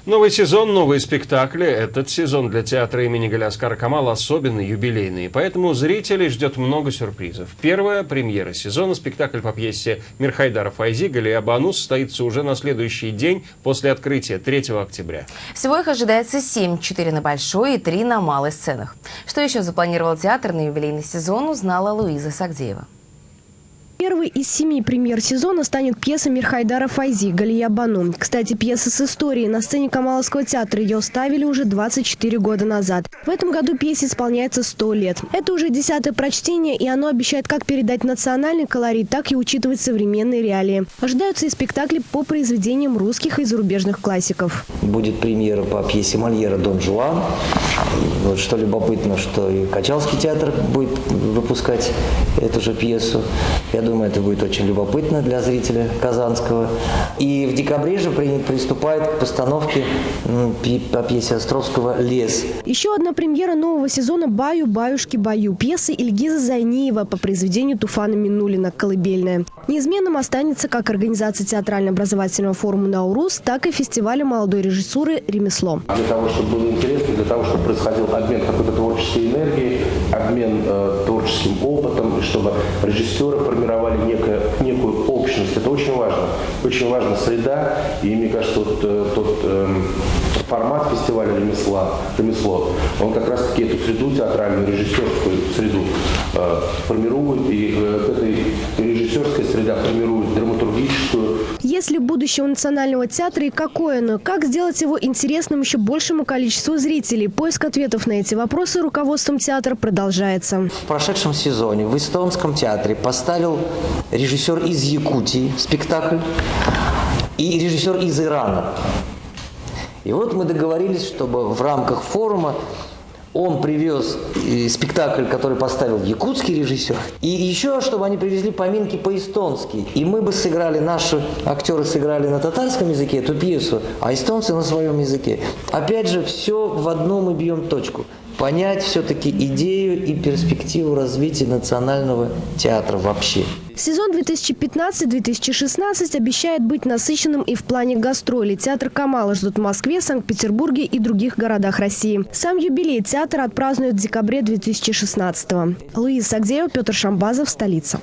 Новый сезон, новые спектакли. Этот сезон для театра имени Галяскара Камала особенный, юбилейный. Поэтому зрителей ждет много сюрпризов. Первая премьера сезона, спектакль по пьесе Мирхайдара Файзи «Галия Бану» состоится уже на следующий день после открытия, 3 октября. Всего их ожидается 7, 4 на большой и 3 на малой сценах. Что еще запланировал театр на юбилейный сезон, узнала Луиза Сагдеева. Первой из 7 премьер сезона станет пьеса Мирхайдара Файзи «Галия Бану». Кстати, пьеса с историей. На сцене Камаловского театра ее ставили уже 24 года назад. В этом году пьесе исполняется 100 лет. Это уже 10-е прочтение, и оно обещает как передать национальный колорит, так и учитывать современные реалии. Ожидаются и спектакли по произведениям русских и зарубежных классиков. Будет премьера по пьесе Мольера «Дон Жуан». Вот что любопытно, что и Качалский театр будет выпускать эту же пьесу. Я думаю, это будет очень любопытно для зрителя казанского. И в декабре же приступает к постановке по пьесе Островского «Лес». Еще одна премьера нового сезона «Баю, баюшки, баю» пьесы Ильгиза Зайниева по произведению Туфана Минуллина «Колыбельная». Неизменным останется как организация театрально-образовательного форума «Наурус», так и фестиваля молодой режиссуры «Ремесло». Для того, чтобы было интересно, для того, чтобы происходил обмен какой-то творческой энергией, обмен творческим опытом, и чтобы режиссеры формировали некую общность. Это очень важно. Очень важна среда. И мне кажется, вот тот формат фестиваля «Ремесло», он как раз-таки эту среду, театральную, режиссерскую среду формирует. И эта режиссерская среда формирует драматургическую. Есть ли будущее у Национального театра и какое оно? Как сделать его интересным еще большему количеству зрителей? Поиск ответов на эти вопросы руководством театра продолжается. В прошедшем сезоне в Эстонском театре поставил режиссер из Якутии спектакль и режиссер из Ирана. И вот мы договорились, чтобы в рамках форума он привез спектакль, который поставил якутский режиссер, и еще, чтобы они привезли поминки по-эстонски. И мы бы сыграли, наши актеры сыграли на татарском языке эту пьесу, а эстонцы на своем языке. Опять же, все в одном мы бьем точку. Понять все-таки идею и перспективу развития национального театра вообще. Сезон 2015-2016 обещает быть насыщенным и в плане гастролей. Театр Камала ждут в Москве, Санкт-Петербурге и других городах России. Сам юбилей театр отпразднует в декабре 2016-го. Луиза Сагдеева, Петр Шамбазов, столица.